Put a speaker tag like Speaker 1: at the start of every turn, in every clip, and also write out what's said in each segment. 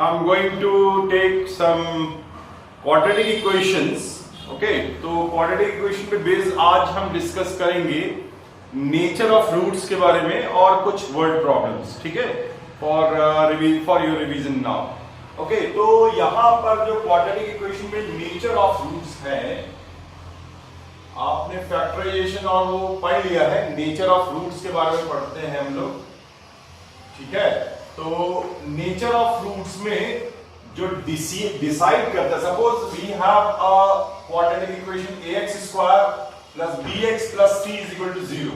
Speaker 1: I'm going to take some quadratic equations. Okay, तो quadratic equation पे base आज हम डिस्कस करेंगे नेचर ऑफ रूट्स के बारे में और कुछ वर्ड प्रॉब्लम्स. ठीक है, for your revision now. Okay, तो यहां पर जो क्वाड्रेटिक इक्वेशन में नेचर ऑफ रूट्स है, आपने फैक्टराइजेशन और वो पढ़ लिया है. नेचर ऑफ रूट्स के बारे में पढ़ते हैं हम लोग. ठीक है, तो नेचर ऑफ रूट्स में जो डिसाइड करता है, suppose we have a quadratic equation ax square plus bx plus c is equal to 0.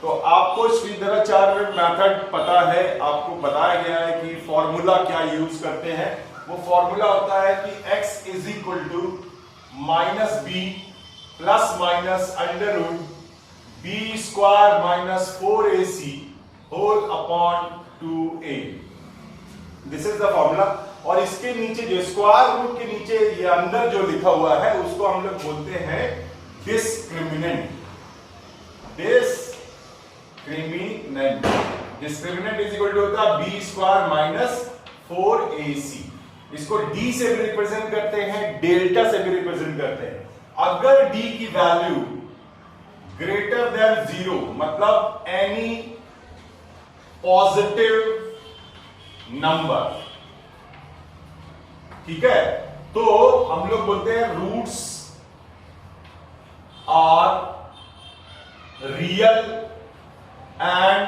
Speaker 1: तो आपको श्रीधराचार्य मेथड पता है, आपको बताया गया है कि फॉर्मूला क्या यूज करते हैं. वो फॉर्मूला होता है कि x is equal to minus b plus minus under root b square minus 4ac whole upon 2a. This is the formula. और इसके नीचे जो स्क्वायर रूट के नीचे ये अंदर जो लिखा हुआ है उसको हम लोग बोलते हैं discriminant. Discriminant is equal to होता है बी स्क्वायर माइनस 4ac. इसको d से भी रिप्रेजेंट करते हैं, डेल्टा से भी रिप्रेजेंट करते हैं. अगर d की वैल्यू ग्रेटर देन 0 मतलब एनी पॉजिटिव नंबर, ठीक है, तो हम लोग बोलते हैं roots are real and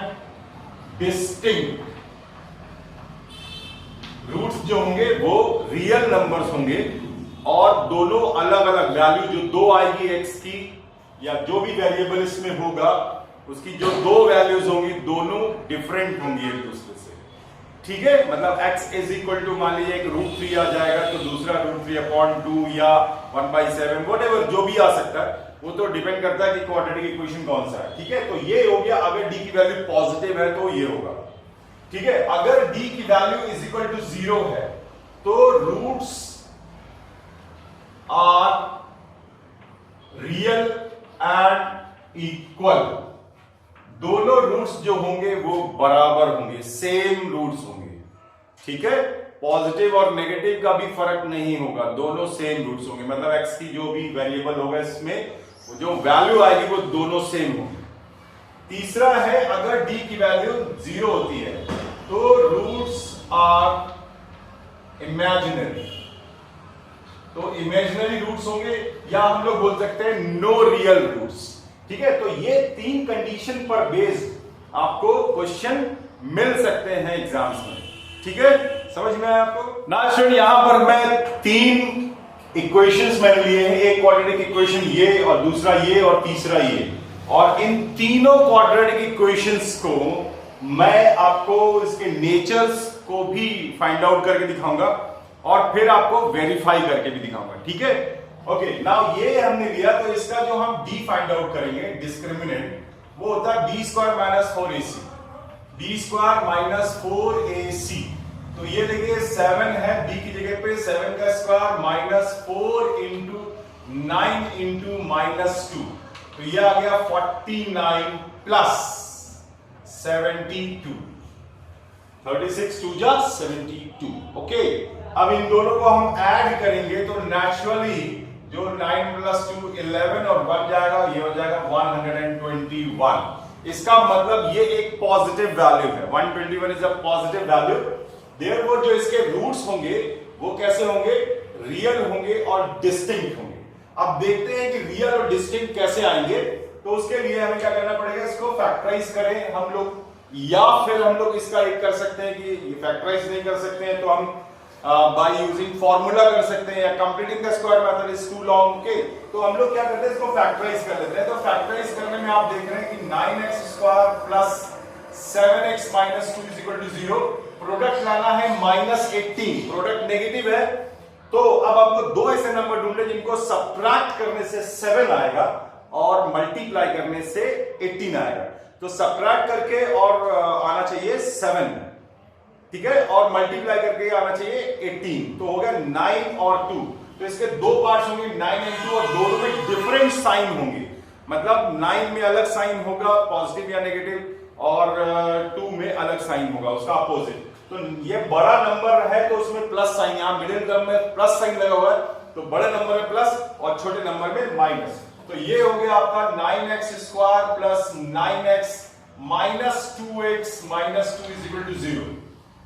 Speaker 1: distinct. Roots जो होंगे वो रियल नंबर्स होंगे और दोनों अलग अलग वैल्यू जो दो आएगी x की या जो भी वेरिएबल इसमें होगा उसकी जो दो वैल्यूज होंगी दोनों डिफरेंट होंगी एक दूसरे से. ठीक है, मतलब x इज इक्वल टू मान लीजिए एक √3 आ जाएगा तो दूसरा √3/2 या 1/7 व्हाटएवर जो भी आ सकता है, वो तो डिपेंड करता है कि क्वाड्रेटिक इक्वेशन कौन सा है. ठीक है, तो ये हो गया. अगर d की वैल्यू पॉजिटिव है तो ये होगा. ठीक है, अगर d की वैल्यू इज इक्वल टू 0 है तो roots are real and equal. दोनों रूट्स जो होंगे वो बराबर होंगे, सेम रूट्स होंगे. ठीक है, पॉजिटिव और नेगेटिव का भी फर्क नहीं होगा, दोनों सेम रूट्स होंगे. मतलब x की जो भी वेरिएबल होगा इसमें जो वैल्यू आएगी वो दोनों सेम होंगे. तीसरा है अगर d की वैल्यू 0 होती है तो रूट्स आर इमेजिनरी. तो इमेजिनरी रूट्स होंगे या हम लोग बोल सकते हैं नो रियल रूट्स. ठीक है, तो ये तीन कंडीशन पर बेस्ड आपको क्वेश्चन मिल सकते हैं एग्जाम्स में. ठीक है, समझ में आया आपको ना स्टूडेंट? यहां पर मैं तीन इक्वेशंस मैंने लिए हैं, एक क्वाड्रेटिक इक्वेशन ये और दूसरा ये और तीसरा ये. और इन तीनों क्वाड्रेटिक इक्वेशंस को मैं आपको इसके नेचर्स को भी फाइंड आउट करके दिखाऊंगा और फिर आपको वेरीफाई करके भी दिखाऊंगा. ठीक है, ओके. नाउ ये हमने लिया तो इसका जो हम d फाइंड आउट करेंगे डिस्क्रिमिनेंट, वो होता है b square minus 4ac. b square minus 4ac, तो ये देखिए 7 है, b की जगह पे 7 का square minus 4 into 9 into minus 2, तो ये आ गया 49 प्लस 72. 36 2 जा 72. ओके, अब इन दोनों को हम ऐड करेंगे तो नेचुरली जो 9 प्लस 2 11 और 1 जाएगा, ये हो जाएगा 121. इसका मतलब ये एक पॉजिटिव वैल्यू है. 121 is a positive value. Therefore जो इसके रूट्स होंगे वो कैसे होंगे? रियल होंगे और डिस्टिंक्ट होंगे. अब देखते हैं कि रियल और डिस्टिंक्ट कैसे आएंगे. तो उसके लिए हमें क्या करना पड़ेगा, इसको फैक्टराइज करें हम लोग, या फिर हम लोग इसका एक कर सकते हैं कि ये फैक्टराइज नहीं कर सकते हैं तो हम बाय यूजिंग फॉर्मूला कर सकते हैं, या completing the square method is too long. Okay, तो हम लोग क्या करते हैं, इसको फैक्टराइज कर लेते हैं. तो फैक्टराइज करने में आप देख रहे हैं कि 9x square plus 7x minus 2 is equal to 0. Product लाना है माइनस 18, प्रोडक्ट नेगेटिव है. तो अब आपको दो ऐसे नंबर ढूंढने जिनको सब्ट्रैक्ट करने से 7 आएगा और मल्टीप्लाई करने से 18 आएगा. तो सब्ट्रैक्ट करके और आना चाहिए 7, ठीक है, और मल्टीप्लाई करके आना चाहिए 18. तो हो गया 9 और 2. तो इसके दो पार्ट्स होंगे 9 और 2 और दोनों में डिफरेंट साइन होंगे. मतलब 9 में अलग साइन होगा पॉजिटिव या नेगेटिव और 2 में अलग साइन होगा उसका अपोजिट. तो ये बड़ा नंबर है तो उसमें प्लस साइन, यहां मिडिल टर्म में प्लस साइन लगा हुआ है, तो बड़े नंबर में प्लस और छोटे नंबर में माइनस। तो ये हो गया आपका 9x square plus 9x minus 2x minus 2 is equal to 0।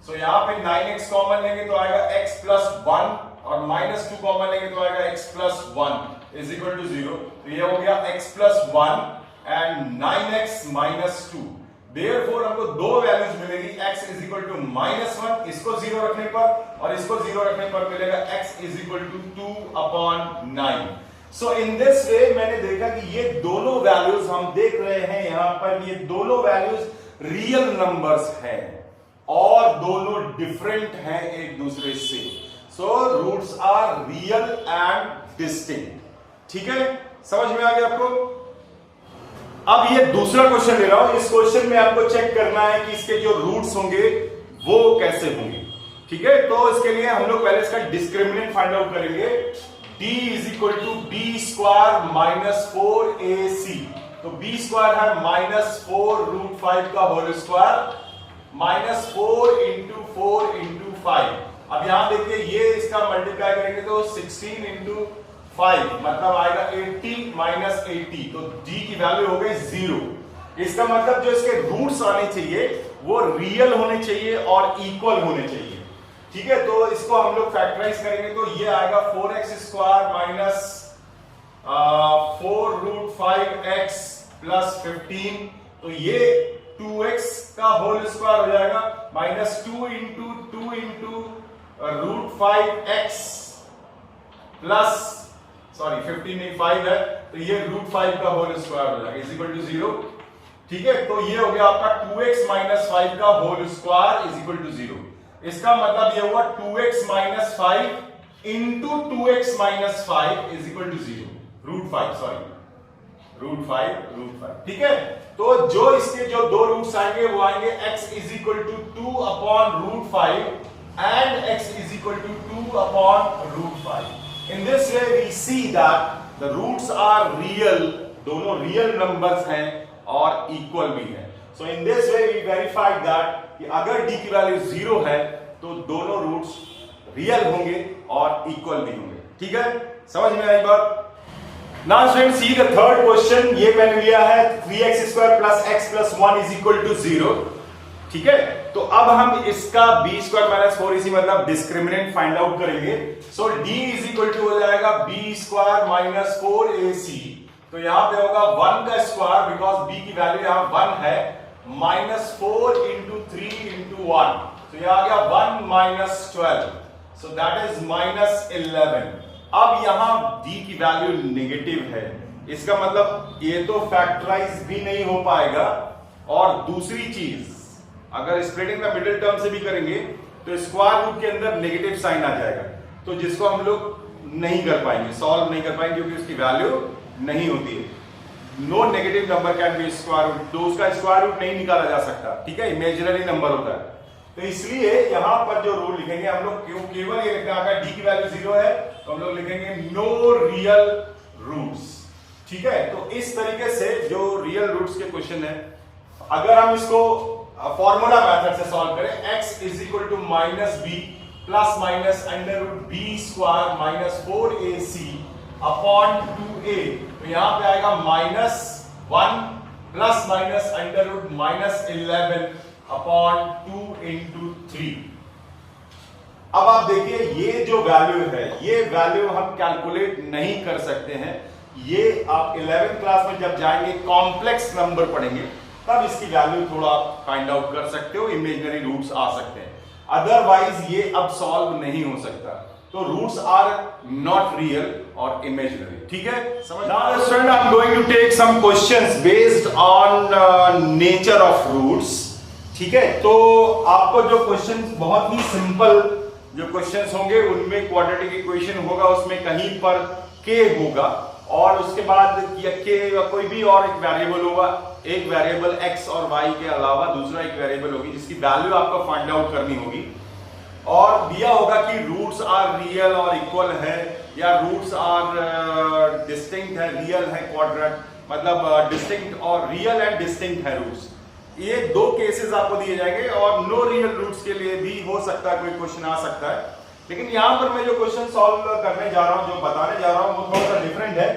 Speaker 1: So यहां पे 9x कॉमन लेंगे तो आएगा x प्लस 1 और माइनस 2 कॉमन लेंगे तो आएगा x plus 1 is equal to 0। तो ये हो गया x plus 1 and 9x minus 2। Therefore हमको दो वैल्यूज मिलेगी, x is equal to minus 1 इसको 0 रखने पर और इसको 0 रखने पर मिलेगा x is equal to 2 upon 9। So in this way मैंने देखा कि ये दोनों वैल्यूज हम देख रहे हैं यहां पर, ये दोनों वैल्यूज रियल नंबर्स हैं और दोनों डिफरेंट हैं एक दूसरे से। So roots are real and distinct. ठीक है, समझ में आ गया आपको? अब ये दूसरा क्वेश्चन ले रहा हूं, इस क्वेश्चन में आपको चेक करना है कि इसके जो रूट्स होंगे वो कैसे होंगे। ठीक है, तो इसके लिए हम लोग पहले इसका डिस्क्रिमिनेंट फाइंड आउट करेंगे। d is equal to b square minus 4ac। तो बी स्क्वायर है माइनस 4 रूट 5 का whole square minus 4 into 4 into 5। अब यहां देखिए ये इसका मल्टीप्लाई करेंगे तो 16 इंटू 5 मतलब आएगा 80 माइनस 80। तो d की वैल्यू हो गई 0। इसका मतलब जो इसके रूट्स आने चाहिए वो रियल होने चाहिए और इक्वल होने चाहिए। ठीक है, तो इसको हम लोग फैक्टराइज करेंगे तो ये आएगा 4x square minus 4 root 5x plus 15। तो ये 2x का होल स्क्वायर हो जाएगा minus 2 into root 5x plus 15 नहीं 5 है, तो ये रूट 5 का होल स्क्वायर हो जाएगा इज इक्वल टू 0। ठीक है, तो ये हो गया आपका 2x माइनस 5 का whole square is equal to 0। इसका मतलब ये हुआ 2x minus 5 into 2x minus 5 is equal to 0 root 5। ठीक है, तो जो इसके जो दो रूट्स आएंगे वो आएंगे x is equal to 2 upon root 5 and x is equal to 2 upon root 5। In this way we see that the roots are real, दोनों real numbers हैं और equal भी हैं। So in this way we verified that कि अगर d की value 0 है तो दोनों रूट्स रियल होंगे और इक्वल भी होंगे। ठीक है, समझ में आई बात? Now students see the third question, ये मैंने लिया है 3x square plus x plus 1 is equal to 0। ठीक है, तो अब हम इसका b स्क्वायर माइनस 4ac मतलब डिस्क्रिमिनेंट फाइंड आउट करेंगे। सो d इज इक्वल टू हो जाएगा b स्क्वायर माइनस 4ac। तो यहां पे होगा 1 का स्क्वायर बिकॉज b की वैल्यू यहां 1 है माइनस 4 इंटू 3 इंटू 1। तो यह आ गया 1 minus 12, so that is minus 11। अब यहां d की वैल्यू नेगेटिव है, इसका मतलब ये तो फैक्टराइज भी नहीं हो पाएगा और दूसरी चीज अगर स्प्लिटिंग द मिडिल टर्म से भी करेंगे तो स्क्वायर रूट के अंदर नेगेटिव साइन आ जाएगा, तो जिसको हम लोग नहीं कर पाएंगे, सॉल्व नहीं कर पाएंगे क्योंकि उसकी वैल्यू नहीं होती है। No negative number can be square root, तो उसका स्क्वायर रूट नहीं निकाला जा सकता। ठीक है, इमेजिनरी नंबर होता है। तो इसलिए यहां पर जो रूल लिखेंगे हम लोग क्यों केवल ये लिखना है डी की वैल्यू 0 है तो हम लोग लिखेंगे नो रियल रूट्स। ठीक है, तो इस तरीके से जो रियल रूट्स के क्वेश्चन है अगर हम इसको फॉर्मूला मेथड से सॉल्व करें x is equal to minus b plus minus under root b square minus 4ac upon 2a। तो यहां पे आएगा minus 1 plus minus under root minus 11 upon 2 into 3। अब आप देखिए ये जो वैल्यू है ये वैल्यू हम कैलकुलेट नहीं कर सकते हैं, ये आप 11th क्लास में जब जाएंगे कॉम्प्लेक्स नंबर पढ़ेंगे तब इसकी वैल्यू थोड़ा फाइंड आउट कर सकते हो, इमेजिनरी रूट्स आ सकते हैं, अदरवाइज ये अब सॉल्व नहीं हो सकता। तो रूट्स आर नॉट रियल और इमेजिनरी। ठीक है, now student I am going to take some questions based on nature of roots. ठीक है, तो आपको जो क्वेश्चंस बहुत ही सिंपल जो क्वेश्चंस होंगे उनमें क्वाड्रेटिक इक्वेशन होगा, उसमें कहीं पर k होगा और उसके बाद k कोई भी और एक वेरिएबल होगा, एक वेरिएबल x और y के अलावा दूसरा एक वेरिएबल होगी जिसकी वैल्यू आपको फाइंड आउट करनी होगी और दिया होगा कि रूट्स आर रियल और इक्वल है या रूट्स आर डिस्टिंक्ट है, रियल है क्वाड्रेट मतलब डिस्टिंक्ट और रियल एंड डिस्टिंक्ट है रूट्स। ये दो केसेस आपको दिए जाएंगे और नो रियल रूट्स के लिए भी हो सकता है कोई क्वेश्चन आ सकता है, लेकिन यहां पर मैं जो क्वेश्चन सॉल्व करने जा रहा हूं, जो बताने जा रहा हूं, वो थोड़ा सा डिफरेंट है।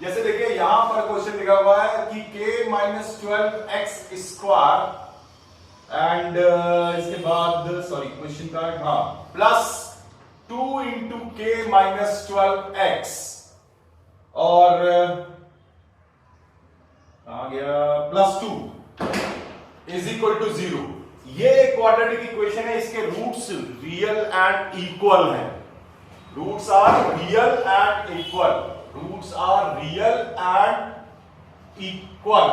Speaker 1: जैसे देखिए यहां पर क्वेश्चन लिखा हुआ है कि k minus 12x square and इसके बाद सॉरी क्वेश्चन का हाँ प्लस 2 इंटू के माइनस 12x और आ गया प्लस 2 इज इक्वल टू 0। ये एक क्वाड्रेटिक इक्वेशन है, इसके रूट्स रियल एंड इक्वल हैं। Roots are real and equal, roots are real and equal.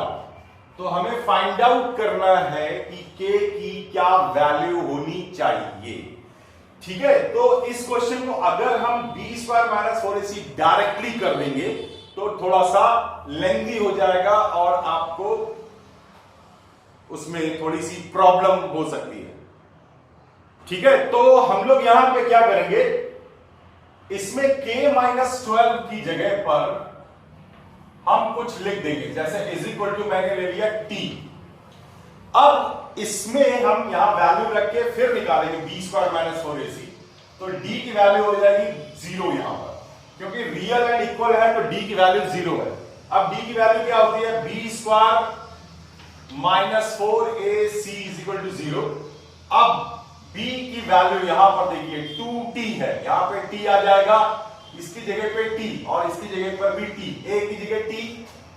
Speaker 1: तो हमें फाइंड आउट करना है कि k की क्या वैल्यू होनी चाहिए। ठीक है, तो इस क्वेश्चन को अगर हम b square minus 4ac directly कर देंगे तो थोड़ा सा लेंथी हो जाएगा और आपको उसमें थोड़ी सी प्रॉब्लम हो सकती है। ठीक है, तो हम लोग यहां पे क्या करेंगे, इसमें k माइनस 12 की जगह पर हम कुछ लिख देंगे, जैसे इज इक्वल टू मैंने ले लिया t। अब इसमें हम यहां वैल्यू रख के फिर निकालेंगे b स्क्वायर माइनस 4ac, तो d की वैल्यू हो जाएगी 0 यहां पर, क्योंकि रियल एंड इक्वल है तो d की वैल्यू 0 है। अब d की वैल्यू क्या होती है, b square minus 4ac is equal to 0। अब b की वैल्यू यहां पर देखिए 2t है, यहां पे t आ जाएगा, इसकी जगह पे t और इसकी जगह पर भी t, a की जगह t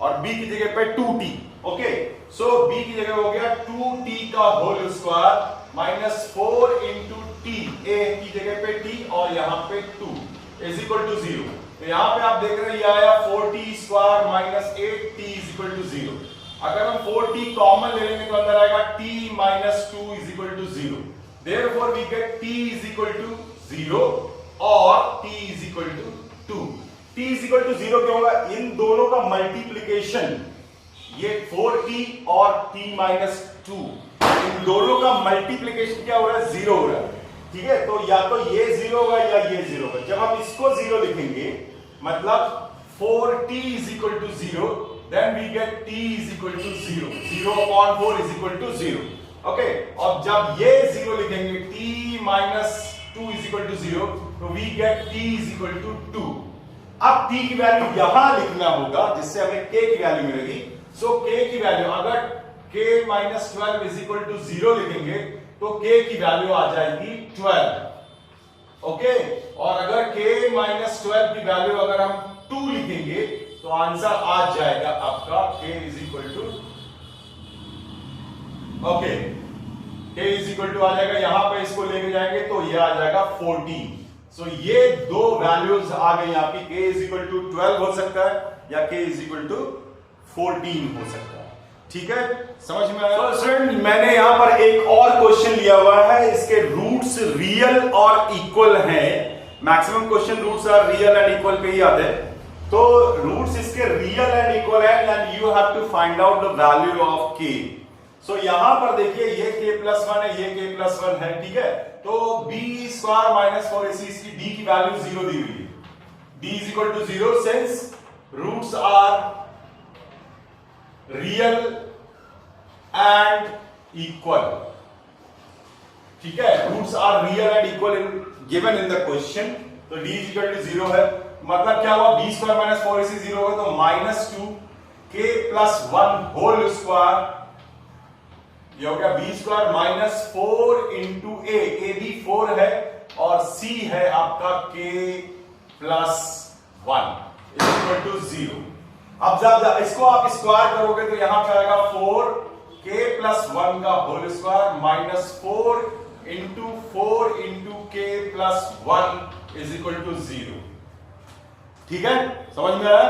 Speaker 1: और b की जगह पे 2t। ओके, सो b की जगह हो गया 2t का whole square minus 4 into t, a की जगह पे t और यहां पे 2 इज इक्वल टू 0। तो यहां पे आप देख रहे हैं ये आया 4t square minus 8t is equal to 0। अगर हम 4t कॉमन ले लेंगे तो अंदर आएगा t minus 2 is equal to 0। Therefore we get t is equal to 0 और t is equal to 2। t is equal to 0 क्या होगा, इन दोनों का मल्टीप्लीकेशन, ये 4t और t माइनस 2, इन दोनों का मल्टीप्लीकेशन क्या हो रहा है, 0 हो रहा है। ठीक है, तो या तो ये 0 होगा या ये 0 होगा। जब हम इसको 0 लिखेंगे मतलब 4t is equal to 0, then we get t is equal to 0, 0 upon 4 is equal to 0। Okay, और जब ये 0 लिखेंगे t minus 2 is equal to 0, तो we get t is equal to 2। अब t की वैल्यू यहां लिखना होगा जिससे हमें k की वैल्यू मिलेगी। सो k की वैल्यू अगर k minus 12 is equal to 0 लिखेंगे तो k की वैल्यू आ जाएगी 12। ओके, और अगर k माइनस 12 की वैल्यू अगर हम 2 लिखेंगे तो आंसर आ जाएगा आपका k is equal to, okay, k is equal to आ जाएगा, यहां पे इसको लेके जाएंगे तो ये आ जाएगा 14। सो ये दो वैल्यूज आ गई आपकी, k इज इक्वल टू 12 हो सकता है या k इज इक्वल टू 14 हो सकता है। ठीक है, समझ में आया? तो स्टूडेंट मैंने यहां पर एक और क्वेश्चन लिया हुआ है, इसके रूट्स रियल और इक्वल हैं। Maximum question roots are real and equal पे ही आते हैं, तो रूट्स इसके रियल एंड इक्वल है and you have to find out the value of k। So यहां पर देखिए ये k प्लस 1 है, ये k प्लस 1 है। ठीक है, तो b स्क्वायर माइनस 4ac, इसकी d की वैल्यू 0 दी हुई है, d is equal to 0 since roots are real and equal. ठीक है, roots are real and equal in given in the question, तो d इज इक्वल टू 0 है, मतलब क्या हुआ, b स्क्वायर माइनस 4ac 0 होगा तो minus 2 k plus 1 whole square, ये हो गया b square minus 4 into a भी 4 है और c है आपका k plus 1 is equal to 0। अब जब इसको आप स्क्वायर करोगे तो यहां पे आएगा 4 k प्लस 1 का whole square minus 4 into k plus 1 is equal to 0। ठीक है, समझ में आया?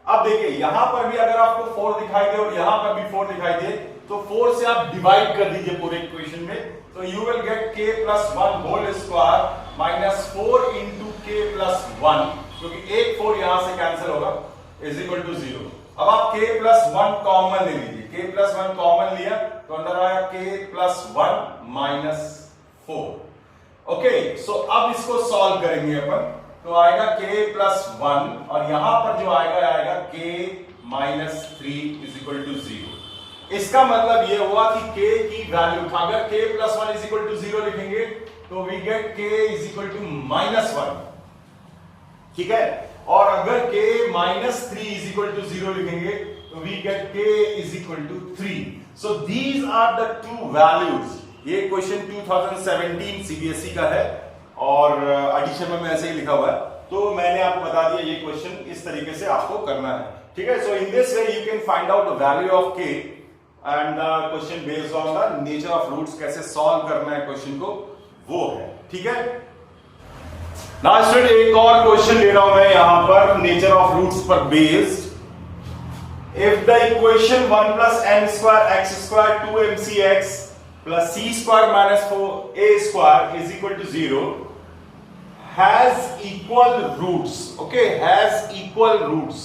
Speaker 1: अब देखिए यहां पर भी अगर आपको 4 दिखाई दे और यहां पर भी 4 दिखाई दे तो 4 से आप डिवाइड कर दीजिए पूरे इक्वेशन में, तो you will get k plus 1 whole square minus 4 into k plus 1, क्योंकि एक 4 यहां से कैंसिल होगा, इज इक्वल टू 0। अब आप k प्लस 1 कॉमन ले लीजिए, k प्लस 1 कॉमन लिया तो अंदर आया k प्लस 1 माइनस 4। ओके, सो अब इसको सॉल्व करेंगे अपन, तो आएगा k प्लस 1 और यहां पर जो आएगा k minus 3 is equal to 0। इसका मतलब ये हुआ कि k की वैल्यू, अगर k plus 1 is equal to 0 लिखेंगे तो we get k is equal to -1, ठीक है। और अगर k -3 इज इक्वल टू 0 लिखेंगे तो we get k is equal to 3। So these are the two values. ये क्वेश्चन 2017 सीबीएसई का है और एडिशन में ऐसे ही लिखा हुआ है, तो मैंने आपको बता दिया ये क्वेश्चन इस तरीके से आपको करना है, ठीक है। So in this way you can find out the value of k and question based on the nature of roots. कैसे सॉल्व करना है क्वेश्चन को वो है, ठीक है। नाउ स्टूडेंट एक और क्वेश्चन ले रहा हूं मैं यहां पर नेचर ऑफ रूट्स पर based. If the equation 1 plus m square x square 2mcx plus c square minus 4a square is equal to 0 has equal roots, okay, has equal roots,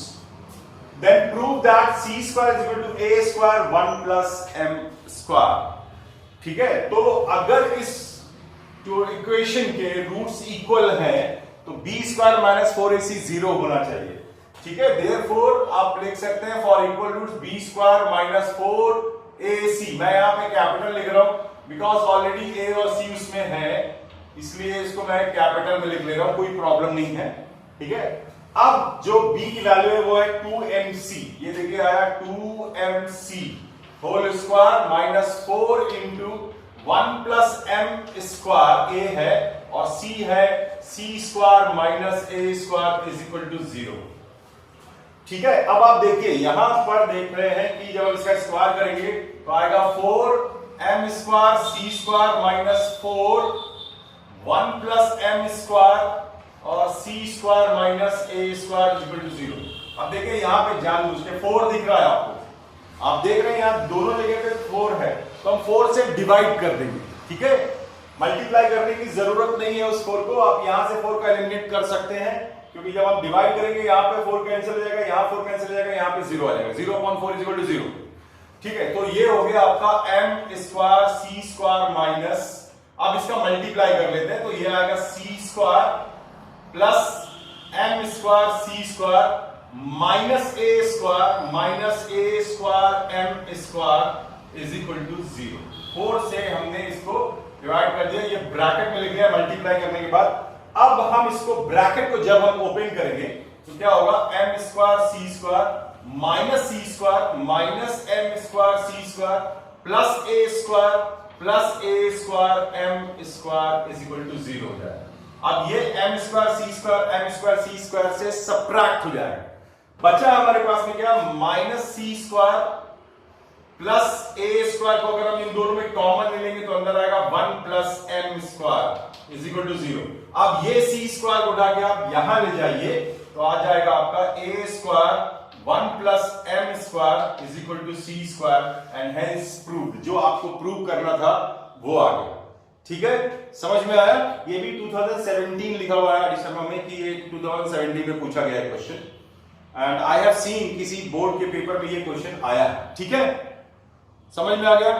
Speaker 1: then prove that c square is equal to a square 1 plus m square, ठीक है। तो अगर इस जो equation के roots equal हैं तो b square minus 4ac 0 होना चाहिए, ठीक है। देयरफॉर आप लिख सकते हैं for equal roots b square minus 4ac। मैं यहां पे कैपिटल लिख रहा हूं बिकॉज ऑलरेडी a और c उसमें है, इसलिए इसको मैं कैपिटल में लिख ले रहा हूं, कोई प्रॉब्लम नहीं है, ठीक है। अब जो b की वैल्यू है वो है 2mc, ये देखिए आया 2mc whole square minus 4 into 1 plus m square a है और c है c square minus a square is equal to 0, ठीक है। अब आप देखिए यहां पर देख रहे हैं कि जब इसका स्क्वायर करेंगे तो आएगा 4m square c square minus 4 1 plus m square और c square minus a square equal to 0। अब देखिए यहां पे जानबूझ के 4 दिख रहा है आपको, आप देख रहे हैं यहां दोनों जगह पे 4 है तो हम 4 से डिवाइड कर देंगे, ठीक है। मल्टीप्लाई करने की जरूरत नहीं है उस 4 को, आप यहां से 4 का एलिमिनेट कर सकते हैं क्योंकि जब हम डिवाइड करेंगे यहां पे 4 कैंसिल हो जाएगा, यहां 4 कैंसिल हो जाएगा, यहां पे 0 आ जाएगा, 0/4 इज इक्वल टू 0, ठीक है। तो ये हो गया आपका m square c square minus, अब इसका मल्टीप्लाई कर लेते हैं तो ये आएगा c square plus m square c square minus a square minus a square m square is equal to 0। 4 से हमने इसको डिवाइड कर दिया, ये ब्रैकेट में लिख दिया मल्टीप्लाई करने के बाद। अब हम इसको ब्रैकेट को जब हम ओपन करेंगे तो क्या होगा, m square c square minus c square minus m square c square plus a square plus a square m square is equal to 0 हो जाएगा। अब ये m square c square m square c square से subtract हो जाएगा, बचा हमारे पास में क्या, minus c square plus a square को अगर हम इन दोनों में कॉमन ले लेंगे तो अंदर आएगा 1 plus m square is equal to 0। अब ये c स्क्वायर को उठा के आप यहां ले जाइए तो आ जाएगा आपका a square 1 plus m square is equal to c square and hence proved. जो आपको प्रूव करना था वो आ गया, ठीक है। समझ में आया। ये भी 2017 लिखा हुआ है एडिशन में कि ये 2017 में पूछा गया है question and I have seen किसी बोर्ड के पेपर में ये क्वेश्चन आया है, ठीक है। समझ में आ गया।